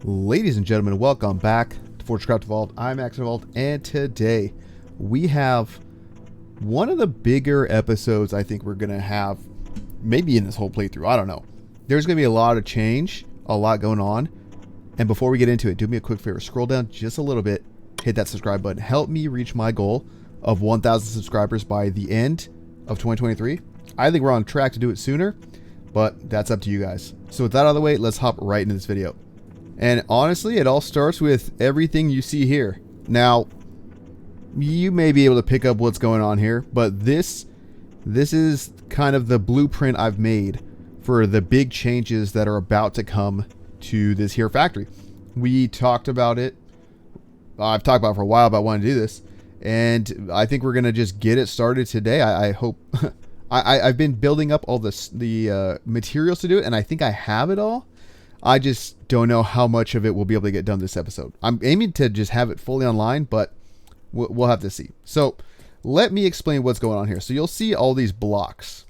Ladies and gentlemen, welcome back to FortressCraft Evolved. I'm AxionEvolved, and today we have one of the bigger episodes I think we're going to have maybe in this whole playthrough. I don't know. There's going to be a lot of change, a lot going on. And before we get into it, do me a quick favor. Scroll down just a little bit, hit that subscribe button. Help me reach my goal of 1,000 subscribers by the end of 2023. I think we're on track to do it sooner, but that's up to you guys. So with that out of the way, let's hop right into this video. And honestly, it all starts with everything you see here. Now, you may be able to pick up what's going on here, but this is kind of the blueprint I've made for the big changes that are about to come to this here factory. We talked about it. I've talked about it for a while about wanting to do this, and I think we're gonna just get it started today. I hope. I've been building up all the materials to do it, and I think I have it all. I just don't know how much of it we'll be able to get done this episode. I'm aiming to just have it fully online, but we'll have to see. So let me explain what's going on here. So you'll see all these blocks,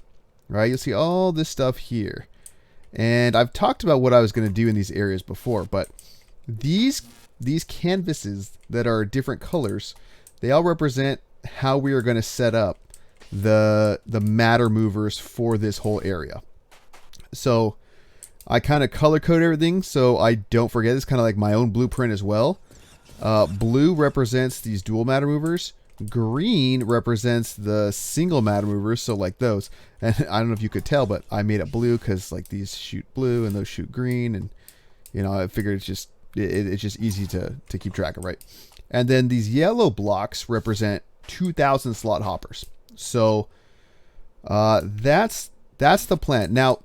right? You'll see all this stuff here. And I've talked about what I was going to do in these areas before, but these canvases that are different colors, they all represent how we are going to set up the matter movers for this whole area. So I kind of color code everything so I don't forget. It's kind of like my own blueprint as well. Blue represents these dual matter movers. Green represents the single matter movers, so like those. And I don't know if you could tell, but I made it blue because like these shoot blue and those shoot green, and you know I figured it's just easy to keep track of, right? And then these yellow blocks represent 2,000 slot hoppers. So that's the plan. Now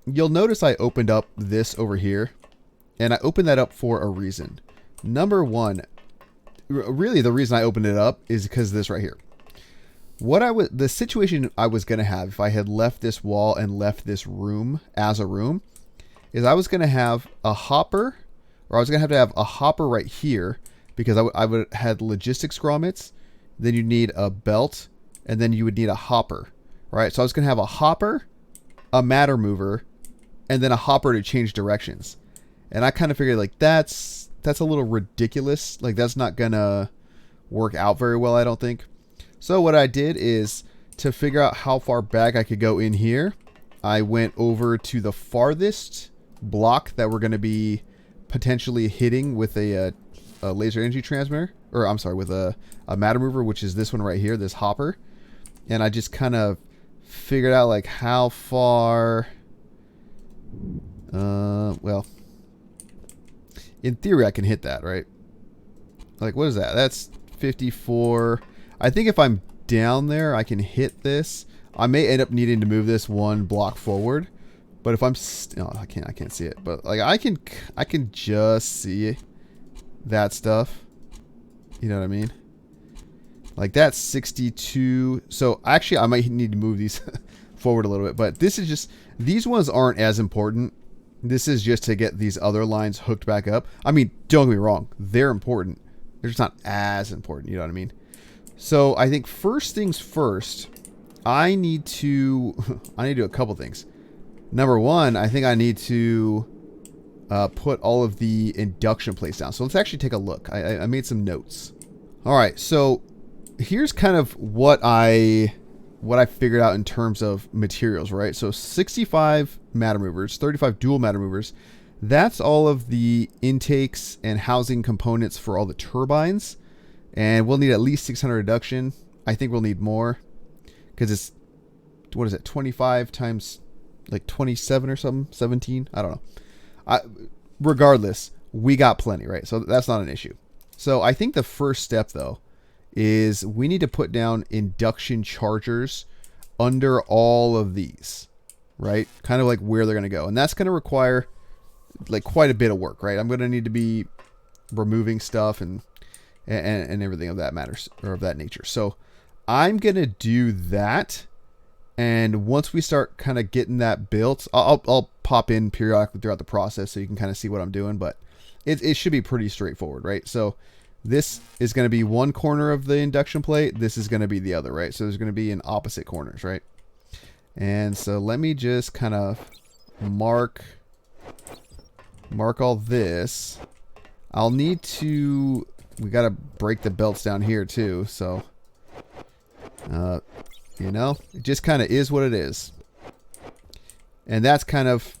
you'll notice I opened up this over here, and I opened that up for a reason. Number one, really the reason I opened it up is because of this right here. The situation I was going to have if I had left this wall and left this room as a room is I was going to have a hopper, or I was going to have a hopper right here because I would had logistics grommets, then you'd need a belt, and then you would need a hopper, right? So I was going to have a hopper, a matter mover, and then a hopper to change directions. And I kind of figured like that's a little ridiculous. Like that's not gonna work out very well, I don't think. So what I did is to figure out how far back I could go in here, I went over to the farthest block that we're gonna be potentially hitting with a laser energy transmitter, or I'm sorry, with a matter mover, which is this one right here, this hopper. And I just kind of figured out like how far. Well, in theory I can hit that, right? Like what is that? That's 54. I think if I'm down there I can hit this. I may end up needing to move this one block forward, but if I'm no, I can't see it, but like I can just see that stuff. You know what I mean? Like that's 62. So actually I might need to move these forward a little bit, but this is just, these ones aren't as important. This is just to get these other lines hooked back up. I mean, don't get me wrong, they're important. They're just not as important, you know what I mean? So I think first things first, I need to do a couple things. Number one, I think I need to put all of the induction plates down. So let's actually take a look. I made some notes. All right, so here's kind of what I figured out in terms of materials, right? So 65 matter movers, 35 dual matter movers. That's all of the intakes and housing components for all the turbines. And we'll need at least 600 induction. I think we'll need more because it's, what is it? 25 times like 27 or something, 17. I don't know. Regardless, we got plenty, right? So that's not an issue. So I think the first step though is we need to put down induction chargers under all of these, right? Kind of like where they're going to go. And that's going to require like quite a bit of work, right? I'm going to need to be removing stuff and everything of that matters, or of that nature. So I'm going to do that. And once we start kind of getting that built, I'll pop in periodically throughout the process so you can kind of see what I'm doing, but it should be pretty straightforward, right? So this is going to be one corner of the induction plate. This is going to be the other, right? So there's going to be in opposite corners, right? And so let me just kind of mark all this. I'll need to, we got to break the belts down here too. So, you know, it just kind of is what it is. And that's kind of,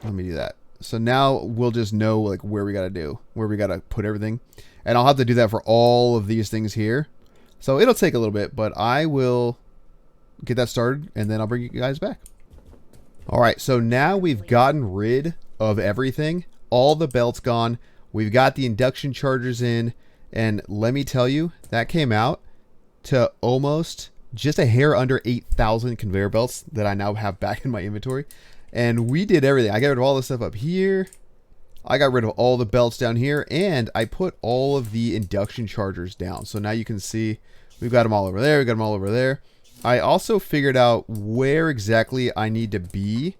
let me do that. So now we'll just know like where we got to do, where we got to put everything. And I'll have to do that for all of these things here. So it'll take a little bit, but I will get that started and then I'll bring you guys back. All right, so now we've gotten rid of everything. All the belts gone. We've got the induction chargers in. And let me tell you, that came out to almost just a hair under 8,000 conveyor belts that I now have back in my inventory. And we did everything. I got rid of all the stuff up here. I got rid of all the belts down here. And I put all of the induction chargers down. So now you can see we've got them all over there. We've got them all over there. I also figured out where exactly I need to be,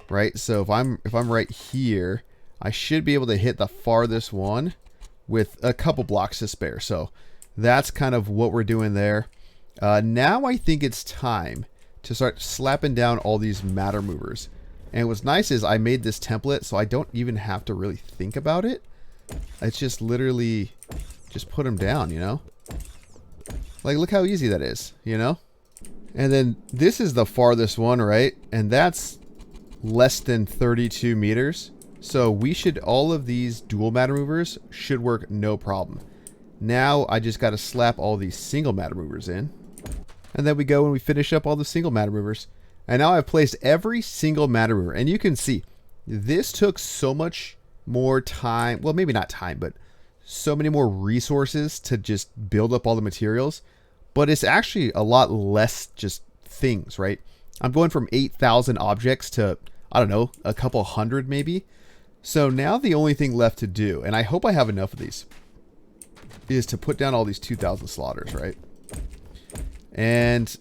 right? So if I'm right here, I should be able to hit the farthest one with a couple blocks to spare. So that's kind of what we're doing there. Now I think it's time to start slapping down all these matter movers. And what's nice is I made this template so I don't even have to really think about it. It's just literally just put them down, you know? Like, look how easy that is, you know? And then this is the farthest one, right? And that's less than 32 meters. So we should, all of these dual matter movers should work no problem. Now I just got to slap all these single matter movers in. And then we go and we finish up all the single matter movers. And now I've placed every single matter mover. And you can see this took so much more time. Well, maybe not time, but so many more resources to just build up all the materials. But it's actually a lot less just things, right? I'm going from 8,000 objects to, I don't know, a couple hundred maybe. So now the only thing left to do, and I hope I have enough of these, is to put down all these 2,000 slaughters, right? And,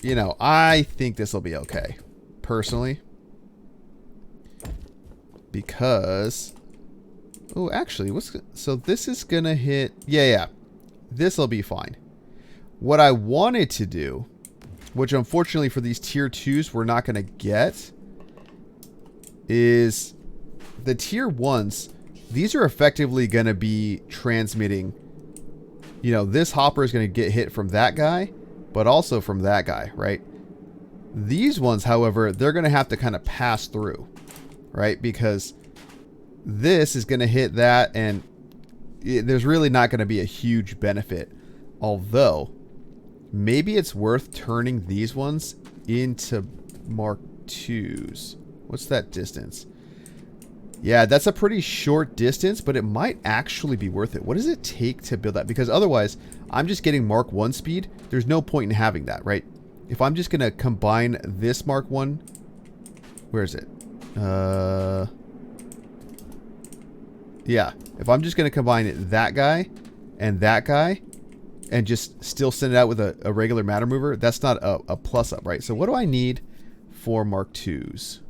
you know, I think this will be okay, personally. Because, oh, actually, so this is going to hit, yeah, this will be fine. What I wanted to do, which unfortunately for these tier 2s we're not going to get, is the tier 1s. These are effectively going to be transmitting, you know, this hopper is going to get hit from that guy, but also from that guy, right? These ones, however, they're going to have to kind of pass through, right? Because this is going to hit that, and there's really not going to be a huge benefit. Although, maybe it's worth turning these ones into Mark IIs. What's that distance? Yeah, that's a pretty short distance, but it might actually be worth it. What does it take to build that? Because otherwise, I'm just getting Mark I speed. There's no point in having that, right? If I'm just going to combine this Mark I... Where is it? Yeah, if I'm just going to combine that guy and just still send it out with a regular matter mover, that's not a plus up, right? So what do I need for Mark IIs?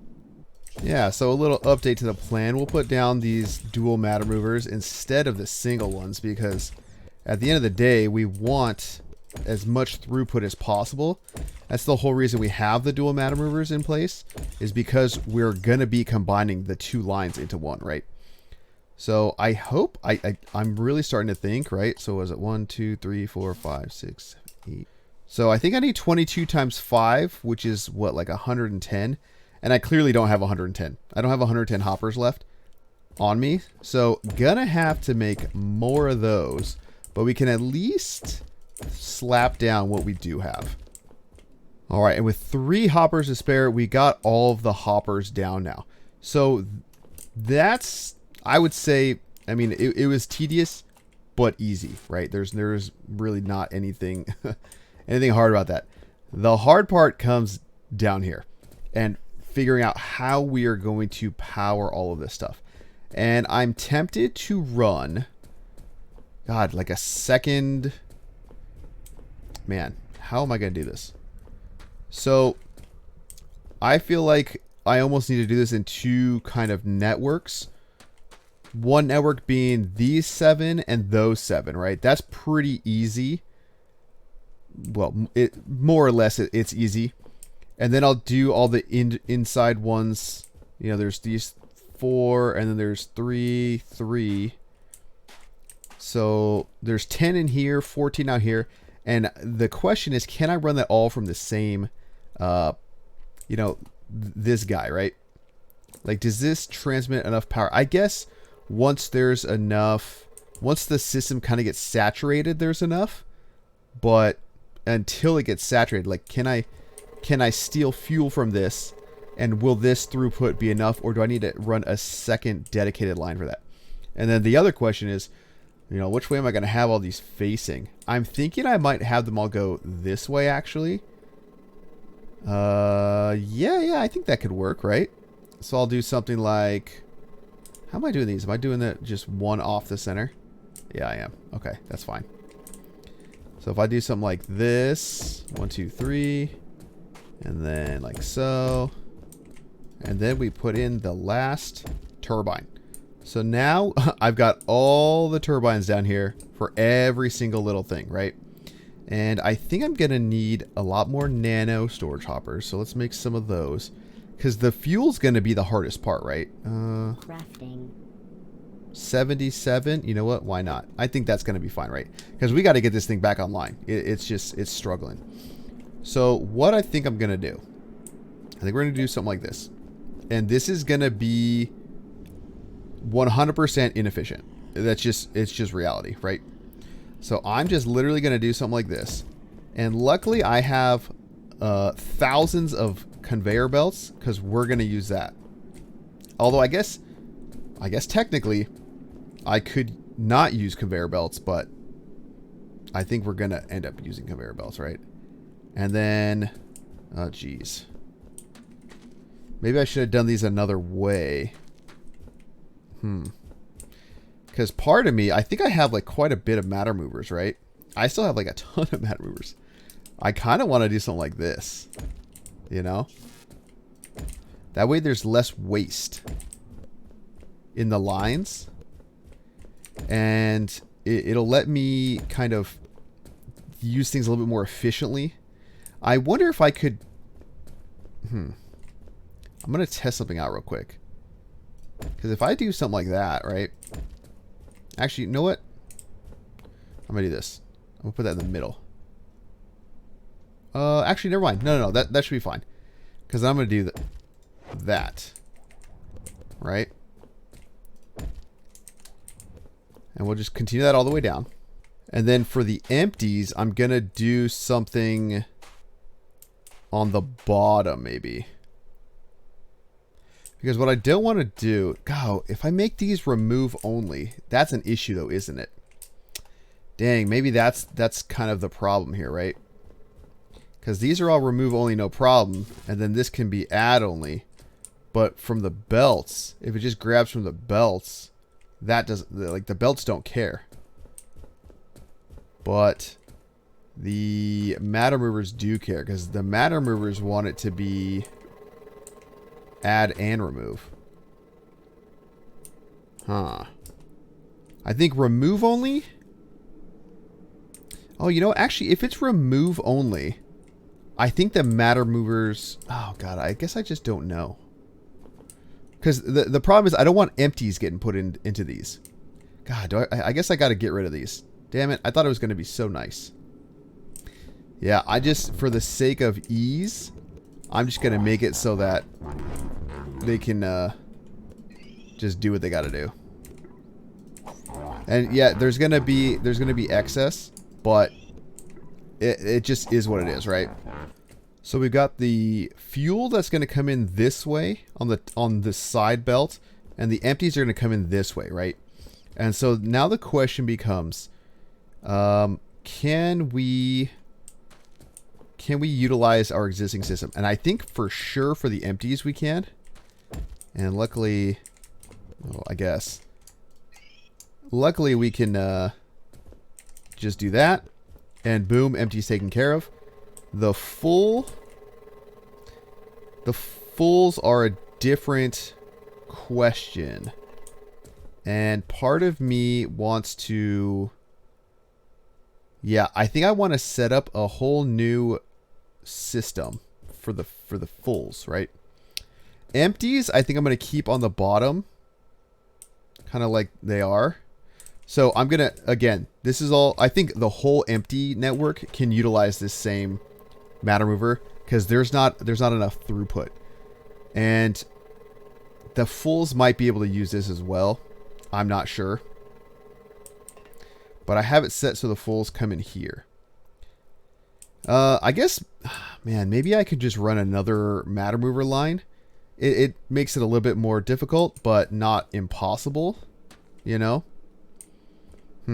Yeah, so a little update to the plan. We'll put down these dual matter movers instead of the single ones because at the end of the day, we want as much throughput as possible. That's the whole reason we have the dual matter movers in place, is because we're going to be combining the two lines into one, right? So I hope, I'm really starting to think, right? So was it 1, 2, 3, 4, 5, 6, 8. So I think I need 22 times 5, which is what, like 110. And I clearly don't have 110. I don't have 110 hoppers left on me. So gonna have to make more of those. But we can at least slap down what we do have. All right, and with 3 hoppers to spare, we got all of the hoppers down now. So that's, I would say, I mean, it was tedious, but easy, right? There's really not anything, anything hard about that. The hard part comes down here. And figuring out how we are going to power all of this stuff. And I'm tempted to run, God, like a second, man, how am I going to do this? So I feel like I almost need to do this in 2 kind of networks. One network being these 7 and those 7, right? That's pretty easy. Well, more or less it's easy. And then I'll do all the inside ones. You know, there's these 4, and then there's 3, 3. So there's 10 in here, 14 out here. And the question is, can I run that all from the same, you know, this guy, right? Like, does this transmit enough power? I guess once there's enough, once the system kind of gets saturated, there's enough. But until it gets saturated, like, can I steal fuel from this? And will this throughput be enough? Or do I need to run a second dedicated line for that? And then the other question is, you know, which way am I going to have all these facing? I'm thinking I might have them all go this way, actually. Yeah, I think that could work, right? So I'll do something like... How am I doing these? Am I doing that just one off the center? Yeah, I am. Okay, that's fine. So if I do something like this, 1, 2, 3, and then like so, and then we put in the last turbine. So now I've got all the turbines down here for every single little thing, right? And I think I'm going to need a lot more nano storage hoppers. So let's make some of those. Because the fuel's going to be the hardest part, right? Crafting. 77. You know what? Why not? I think that's going to be fine, right? Because we got to get this thing back online. It's struggling. So what I think I'm going to do, I think we're going to do something like this. And this is going to be 100% inefficient. It's just reality, right? So I'm just literally going to do something like this. And luckily I have thousands of conveyor belts because we're going to use that. Although I guess technically I could not use conveyor belts, but I think we're going to end up using conveyor belts, right? And then, oh geez. Maybe I should have done these another way. Because part of me, I think I have like quite a bit of matter movers, right? I still have like a ton of matter movers. I kind of want to do something like this, you know? That way there's less waste in the lines. And it'll let me kind of use things a little bit more efficiently. I wonder if I could... I'm going to test something out real quick. Because if I do something like that, right? Actually, you know what? I'm going to do this. I'm going to put that in the middle. Actually, never mind. No. That should be fine. Because I'm going to do that. Right? And we'll just continue that all the way down. And then for the empties, I'm going to do something on the bottom, maybe. Because what I don't want to do... God, if I make these remove only, that's an issue though, isn't it? Dang, maybe that's kind of the problem here, right? Because these are all remove only, no problem. And then this can be add only. But from the belts, if it just grabs from the belts, that doesn't... Like, the belts don't care. But the matter movers do care. Because the matter movers want it to be... add and remove. Huh. I think remove only. Oh, you know, actually, if it's remove only, I think the matter movers... Oh, God, I guess I just don't know. Because the problem is I don't want empties getting put into these. God, I guess I got to get rid of these. Damn it, I thought it was going to be so nice. Yeah, I just, for the sake of ease, I'm just going to make it so that they can just do what they got to do. And yeah, there's gonna be excess, but it just is what it is, right? So we've got the fuel that's gonna come in this way on the side belt, and the empties are gonna come in this way, right? And so now the question becomes, can we utilize our existing system? And I think for sure for the empties we can. And luckily, well, I guess, luckily we can just do that. And boom, empty's taken care of. The fulls are a different question. And part of me wants to... Yeah, I think I want to set up a whole new system for the fulls, right? Empties, I think I'm going to keep on the bottom. Kind of like they are. So I'm going to, again, this is all, I think the whole empty network can utilize this same matter mover because there's not enough throughput. And the fulls might be able to use this as well. I'm not sure. But I have it set so the fulls come in here. I guess, man, maybe I could just run another matter mover line. It makes it a little bit more difficult, but not impossible, you know? I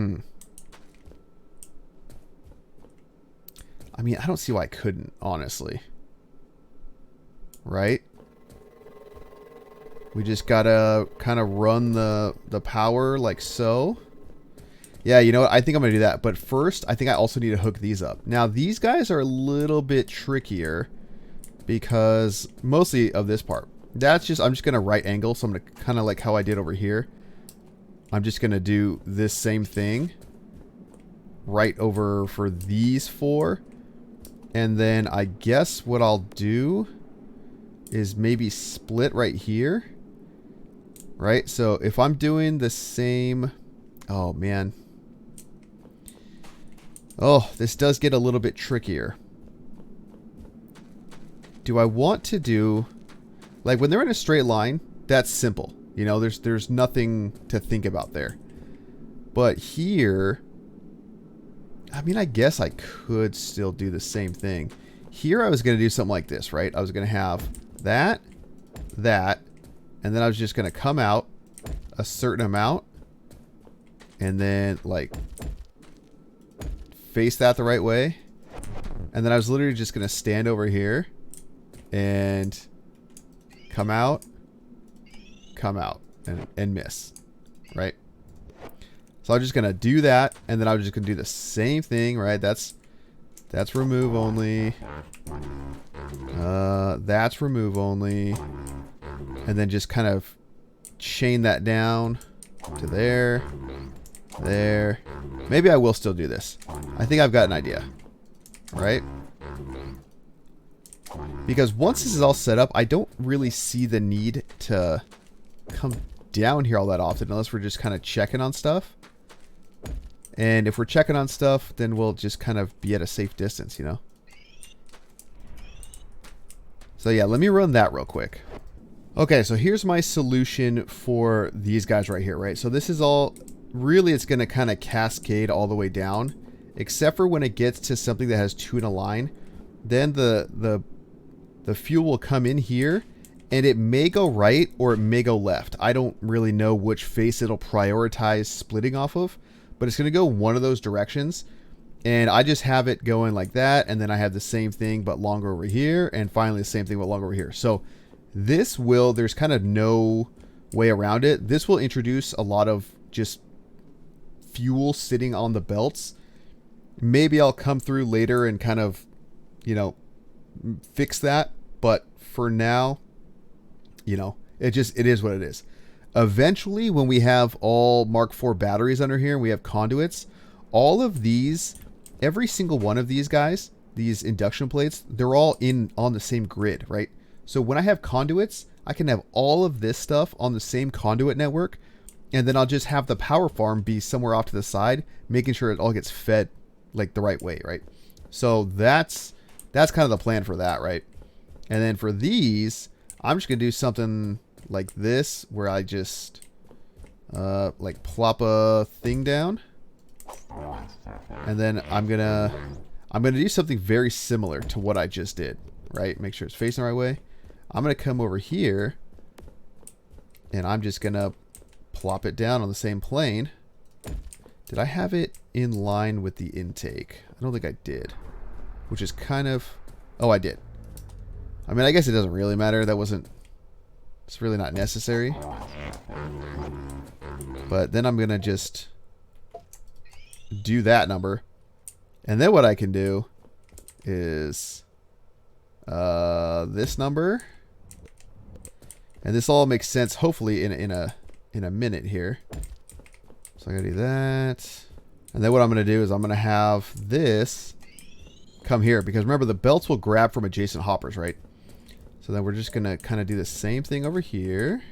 mean, I don't see why I couldn't, honestly. Right? We just gotta kind of run the power like so. Yeah, you know what? I think I'm going to do that. But first, I think I also need to hook these up. Now, these guys are a little bit trickier because mostly of this part. That's just, I'm just going to right angle. So I'm going to kind of like how I did over here. I'm just going to do this same thing right over for these four. And then I guess what I'll do is maybe split right here. Right? So if I'm doing the same... Oh, man. Oh, this does get a little bit trickier. Do I want to do... Like, when they're in a straight line, that's simple. You know, there's nothing to think about there. But here... I mean, I guess I could still do the same thing. Here I was going to do something like this, right? I was going to have that, and then I was just going to come out a certain amount. And then, like, face that the right way. And then I was literally just going to stand over here and come out, and miss. Right? So I'm just going to do that. And then I'm just going to do the same thing, right? That's remove only. That's remove only. And then just kind of chain that down to there. There. Maybe I will still do this. I think I've got an idea. Right? Because once this is all set up, I don't really see the need to come down here all that often unless we're just kind of checking on stuff. And if we're checking on stuff, then we'll just kind of be at a safe distance, you know? So yeah, let me run that real quick. Okay, so here's my solution for these guys right here, right? So this is all... Really, it's going to kind of cascade all the way down, except for when it gets to something that has two in a line. Then the fuel will come in here, and it may go right or it may go left. I don't really know which face it'll prioritize splitting off of, but it's going to go one of those directions. And I just have it going like that, and then I have the same thing but longer over here, and finally the same thing but longer over here. So this will, there's kind of no way around it. This will introduce a lot of just fuel sitting on the belts. Maybe I'll come through later and kind of, you know, fix that. But for now, you know, it is what it is. Eventually, when we have all Mark IV batteries under here and we have conduits, all of these, every single one of these guys, these induction plates, they're all on the same grid, right? So when I have conduits, I can have all of this stuff on the same conduit network. And then I'll just have the power farm be somewhere off to the side, making sure it all gets fed like the right way, right? So that's kind of the plan for that, right? And then for these, I'm just going to do something like this, where I just like plop a thing down. And then I'm going to do something very similar to what I just did, right? Make sure it's facing the right way. I'm going to come over here, and I'm just going to plop it down on the same plane. Did I have it in line with the intake? I don't think I did. Which is kind of... Oh, I did. I mean, I guess it doesn't really matter. That wasn't... It's really not necessary. But then I'm going to just do that number. And then what I can do is this number. And this all makes sense, hopefully, in a minute here. So I gotta do that. And then what I'm gonna do is I'm gonna have this come here, because remember, the belts will grab from adjacent hoppers, right? So then we're just going to kind of do the same thing over here.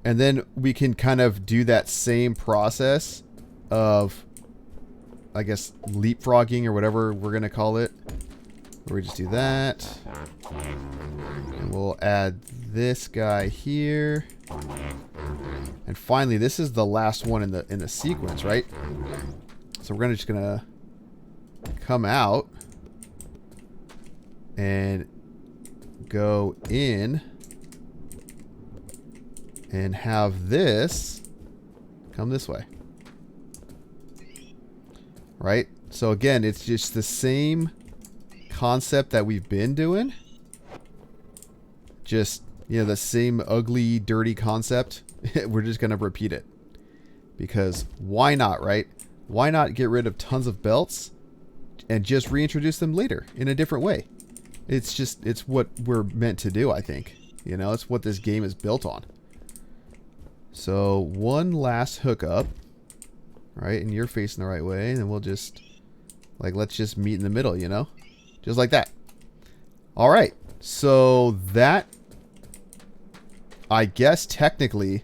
And then we can kind of do that same process of, I guess, leapfrogging or whatever we're going to call it. Where we just do that. And we'll add this guy here. And finally, this is the last one in the sequence, right? So we're just going to come out and go in and have this come this way. Right? So again, it's just the same concept that we've been doing. Just, you know, the same ugly, dirty concept. We're just going to repeat it. Because why not, right? Why not get rid of tons of belts and just reintroduce them later in a different way? It's just, it's what we're meant to do, I think. You know, it's what this game is built on. So one last hookup, right? And you're facing the right way. And then we'll just, like, let's just meet in the middle, you know? Just like that. All right. So that, I guess technically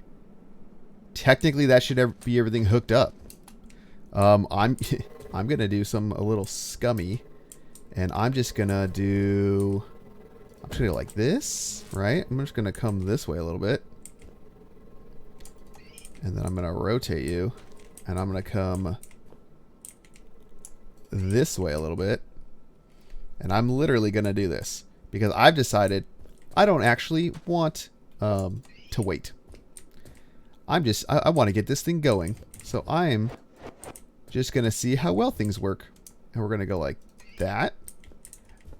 that should be everything hooked up. I'm going to do a little scummy. And I'm just going to do, I'm just going to go like this, right? I'm just going to come this way a little bit. And then I'm going to rotate you. And I'm going to come this way a little bit. And I'm literally going to do this. Because I've decided I don't actually want to wait. I want to get this thing going. So I'm just going to see how well things work. And we're going to go like that.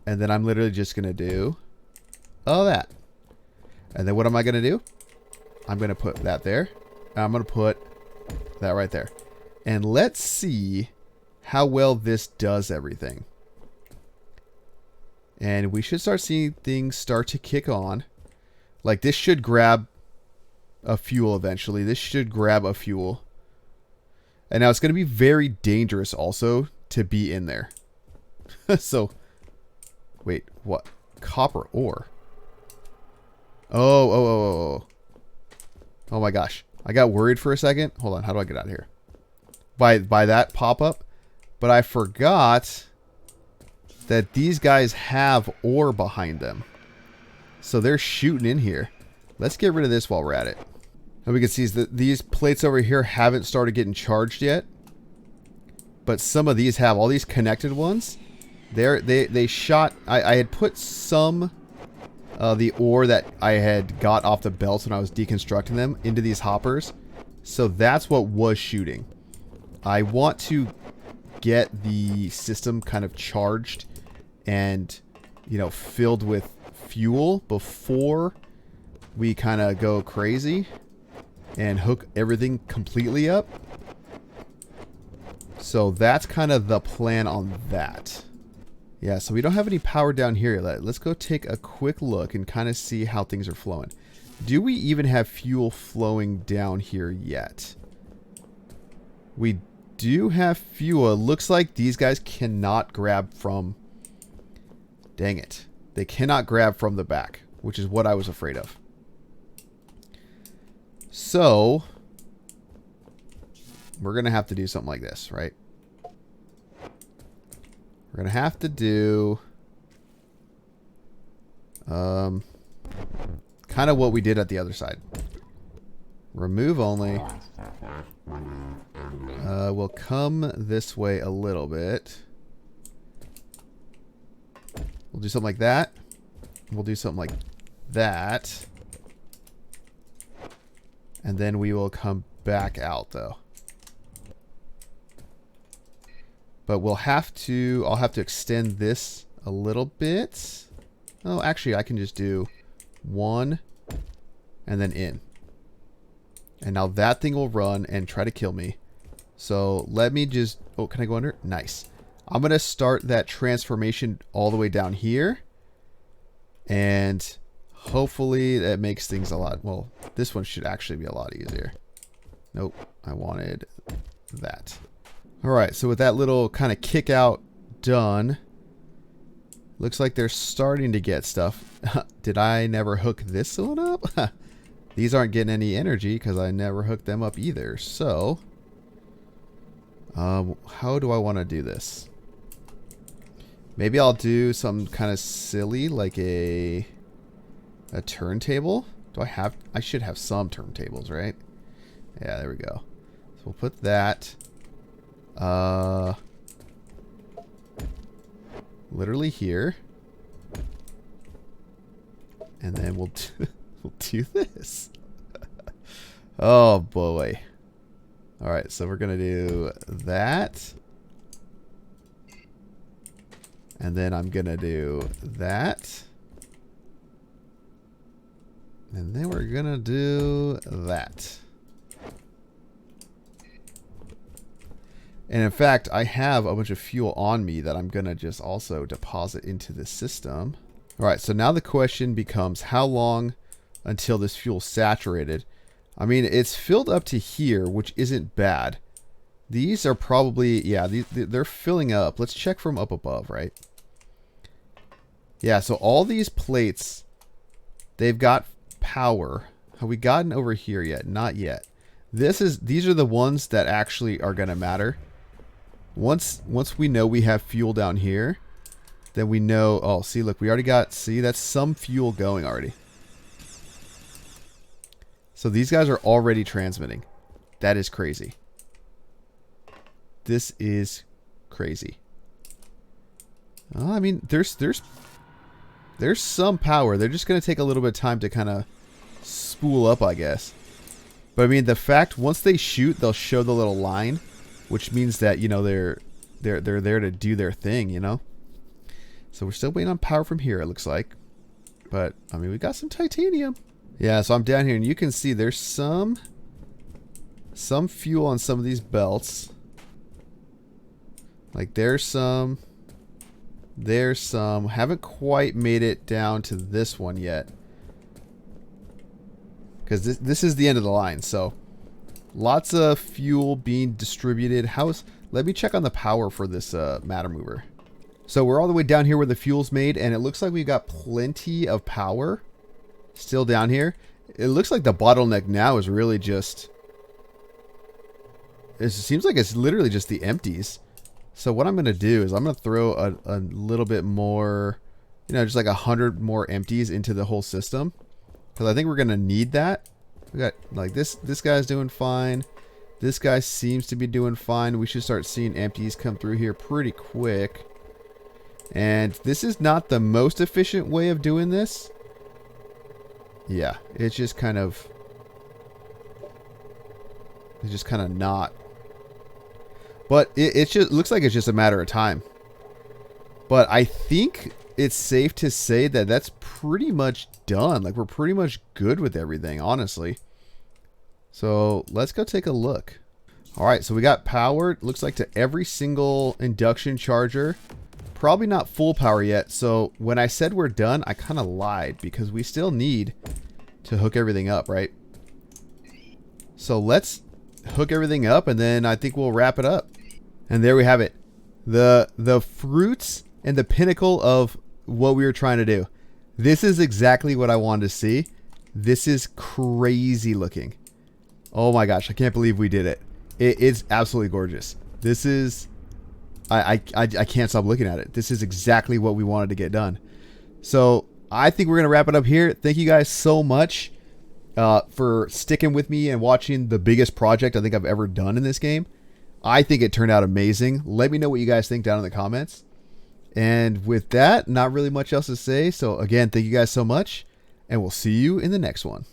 And then I'm literally just going to do that. And then what am I going to do? I'm going to put that there. I'm going to put that right there. And let's see how well this does everything. And we should start seeing things start to kick on. Like this should grab a fuel eventually. This should grab a fuel. And now it's going to be very dangerous also to be in there. So, wait, what? Copper ore. Oh my gosh. I got worried for a second. Hold on, how do I get out of here? By that pop-up. But I forgot that these guys have ore behind them. So they're shooting in here. Let's get rid of this while we're at it. And we can see that these plates over here haven't started getting charged yet. But some of these have. All these connected ones. They shot. I had put some the ore that I had got off the belts when I was deconstructing them into these hoppers. So that's what was shooting. I want to get the system kind of charged and, you know, filled with fuel before we kind of go crazy and hook everything completely up. So that's kind of the plan on that. Yeah, so we don't have any power down here. Let's go take a quick look and kind of see how things are flowing. Do we even have fuel flowing down here yet? We do have fuel. It looks like these guys cannot grab from... Dang it. They cannot grab from the back, which is what I was afraid of. So, we're going to have to do something like this, right? We're going to have to do kind of what we did at the other side. Remove only. We'll come this way a little bit. We'll do something like that. We'll do something like that. And then we will come back out though. But we'll have to, I'll have to extend this a little bit. Oh, actually I can just do one and then in. And now that thing will run and try to kill me. So let me just, oh, can I go under? Nice. I'm going to start that transformation all the way down here. And hopefully that makes things a lot, well, this one should actually be a lot easier. Nope, I wanted that. All right, so with that little kind of kick out done, looks like they're starting to get stuff. Did I never hook this one up? These aren't getting any energy because I never hooked them up either. So, how do I want to do this? Maybe I'll do something kind of silly like a turntable. Do I have? I should have some turntables, right? Yeah, there we go. So we'll put that. Literally here. And then we'll do this. Oh boy. Alright, so we're gonna do that. And then I'm gonna do that. And then we're gonna do that. And in fact, I have a bunch of fuel on me that I'm going to just also deposit into this system. All right, so now the question becomes how long until this fuel's saturated? I mean, it's filled up to here, which isn't bad. These are probably, yeah, they're filling up. Let's check from up above, right? Yeah, so all these plates, they've got power. Have we gotten over here yet? Not yet. These are the ones that actually are going to matter. Once we know we have fuel down here, then we know, oh, see, look, we already got, see, that's some fuel going already. So these guys are already transmitting. That is crazy. This is crazy. I mean, there's some power. They're just going to take a little bit of time to kind of spool up, I guess. But I mean, the fact once they shoot, they'll show the little line, which means that, you know, they're there to do their thing, you know. So we're still waiting on power from here, it looks like. But I mean, we got some titanium. Yeah, so I'm down here and you can see there's some fuel on some of these belts. Like there's some. Haven't quite made it down to this one yet. Because this is the end of the line, so lots of fuel being distributed. Let me check on the power for this matter mover. So we're all the way down here where the fuel's made, and it looks like we've got plenty of power still down here. It looks like the bottleneck now is really just... It seems like it's literally just the empties. So what I'm going to do is I'm going to throw a little bit more, you know, just like 100 more empties into the whole system. Because I think we're going to need that. We got, like, this guy's doing fine. This guy seems to be doing fine. We should start seeing empties come through here pretty quick. And this is not the most efficient way of doing this. Yeah, it's just kind of... It's just kind of not... But it just looks like it's just a matter of time. But I think it's safe to say that that's pretty much done. Like, we're pretty much good with everything, honestly. So let's go take a look. All right, so we got power. Looks like to every single induction charger. Probably not full power yet. So when I said we're done, I kind of lied because we still need to hook everything up, right? So let's hook everything up and then I think we'll wrap it up. And there we have it. The fruits and the pinnacle of what we were trying to do. This is exactly what I wanted to see. This is crazy looking. Oh my gosh, I can't believe we did it. It's absolutely gorgeous. This is... I can't stop looking at it. This is exactly what we wanted to get done. So I think we're going to wrap it up here. Thank you guys so much for sticking with me and watching the biggest project I think I've ever done in this game. I think it turned out amazing. Let me know what you guys think down in the comments. And with that, not really much else to say. So again, thank you guys so much, and we'll see you in the next one.